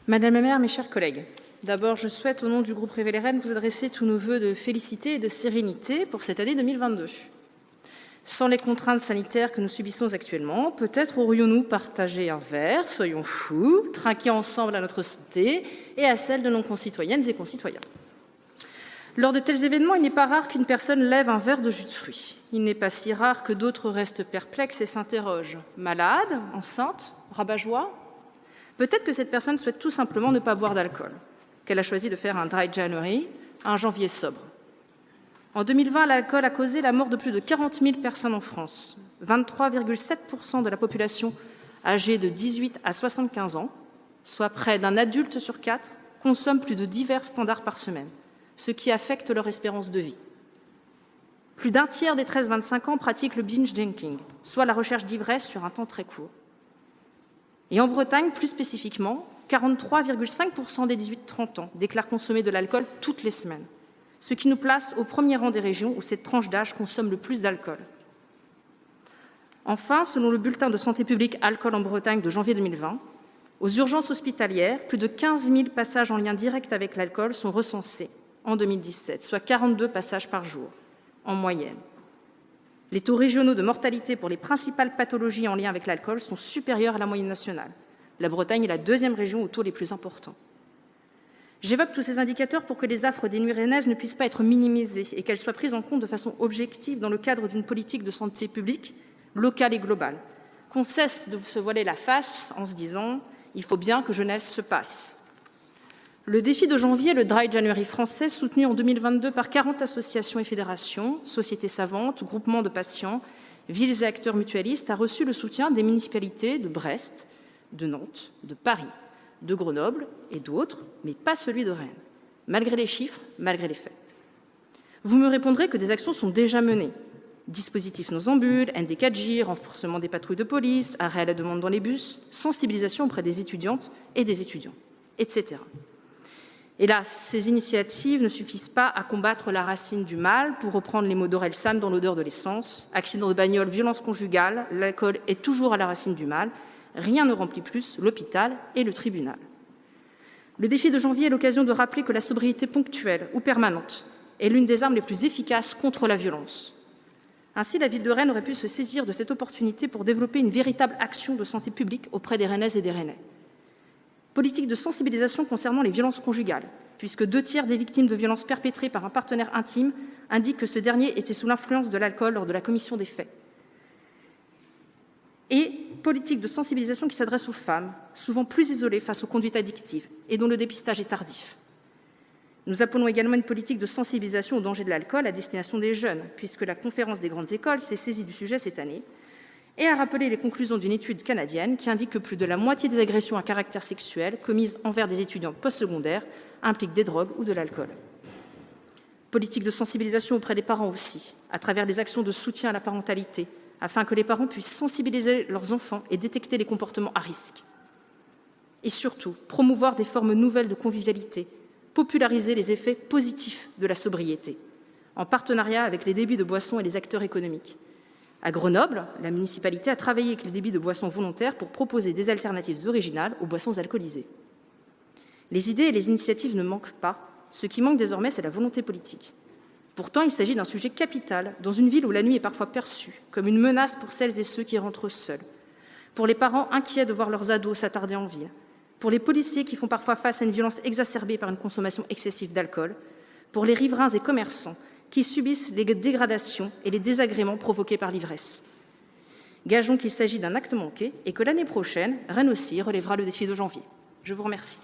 Madame la maire, mes chers collègues, d'abord, je souhaite, au nom du groupe Révéler Rennes, vous adresser tous nos vœux de félicité et de sérénité pour cette année 2022. Sans les contraintes sanitaires que nous subissons actuellement, peut-être aurions-nous partagé un verre, soyons fous, trinquer ensemble à notre santé et à celle de nos concitoyennes et concitoyens. Lors de tels événements, il n'est pas rare qu'une personne lève un verre de jus de fruits. Il n'est pas si rare que d'autres restent perplexes et s'interrogent. Malade, enceinte, rabat-joie ? Peut-être que cette personne souhaite tout simplement ne pas boire d'alcool, qu'elle a choisi de faire un dry January, un janvier sobre. En 2020, l'alcool a causé la mort de plus de 40 000 personnes en France. 23,7% de la population âgée de 18 à 75 ans, soit près d'un adulte sur 4, consomme plus de divers standards par semaine, ce qui affecte leur espérance de vie. Plus d'un tiers des 13-25 ans pratiquent le binge drinking, soit la recherche d'ivresse sur un temps très court. Et en Bretagne, plus spécifiquement, 43,5% des 18-30 ans déclarent consommer de l'alcool toutes les semaines, ce qui nous place au premier rang des régions où cette tranche d'âge consomme le plus d'alcool. Enfin, selon le bulletin de santé publique Alcool en Bretagne de janvier 2020, aux urgences hospitalières, plus de 15 000 passages en lien direct avec l'alcool sont recensés en 2017, soit 42 passages par jour, en moyenne. Les taux régionaux de mortalité pour les principales pathologies en lien avec l'alcool sont supérieurs à la moyenne nationale. La Bretagne est la deuxième région aux taux les plus importants. J'évoque tous ces indicateurs pour que les affres des nuits rennaises ne puissent pas être minimisées et qu'elles soient prises en compte de façon objective dans le cadre d'une politique de santé publique locale et globale. Qu'on cesse de se voiler la face en se disant « il faut bien que jeunesse se passe ». Le défi de janvier, le Dry January français, soutenu en 2022 par 40 associations et fédérations, sociétés savantes, groupements de patients, villes et acteurs mutualistes, a reçu le soutien des municipalités de Brest, de Nantes, de Paris, de Grenoble et d'autres, mais pas celui de Rennes, malgré les chiffres, malgré les faits. Vous me répondrez que des actions sont déjà menées. Dispositifs Nosambule, ND4J, renforcement des patrouilles de police, arrêt à la demande dans les bus, sensibilisation auprès des étudiantes et des étudiants, etc. Hélas, ces initiatives ne suffisent pas à combattre la racine du mal, pour reprendre les mots d'Orelsan dans L'odeur de l'essence. Accident de bagnole, violence conjugale, l'alcool est toujours à la racine du mal. Rien ne remplit plus l'hôpital et le tribunal. Le défi de janvier est l'occasion de rappeler que la sobriété ponctuelle ou permanente est l'une des armes les plus efficaces contre la violence. Ainsi, la ville de Rennes aurait pu se saisir de cette opportunité pour développer une véritable action de santé publique auprès des Rennaises et des Rennais. Politique de sensibilisation concernant les violences conjugales, puisque 2 tiers des victimes de violences perpétrées par un partenaire intime indiquent que ce dernier était sous l'influence de l'alcool lors de la commission des faits. Et politique de sensibilisation qui s'adresse aux femmes, souvent plus isolées face aux conduites addictives et dont le dépistage est tardif. Nous appelons également une politique de sensibilisation au danger de l'alcool à destination des jeunes, puisque la conférence des grandes écoles s'est saisie du sujet cette année et a rappelé les conclusions d'une étude canadienne qui indique que plus de la moitié des agressions à caractère sexuel commises envers des étudiantes postsecondaires impliquent des drogues ou de l'alcool. Politique de sensibilisation auprès des parents aussi, à travers des actions de soutien à la parentalité, afin que les parents puissent sensibiliser leurs enfants et détecter les comportements à risque. Et surtout, promouvoir des formes nouvelles de convivialité, populariser les effets positifs de la sobriété, en partenariat avec les débits de boissons et les acteurs économiques. À Grenoble, la municipalité a travaillé avec les débits de boissons volontaires pour proposer des alternatives originales aux boissons alcoolisées. Les idées et les initiatives ne manquent pas. Ce qui manque désormais, c'est la volonté politique. Pourtant, il s'agit d'un sujet capital dans une ville où la nuit est parfois perçue comme une menace pour celles et ceux qui rentrent seuls, pour les parents inquiets de voir leurs ados s'attarder en ville, pour les policiers qui font parfois face à une violence exacerbée par une consommation excessive d'alcool, pour les riverains et commerçants qui subissent les dégradations et les désagréments provoqués par l'ivresse. Gageons qu'il s'agit d'un acte manqué et que l'année prochaine, Rennes aussi relèvera le défi de janvier. Je vous remercie.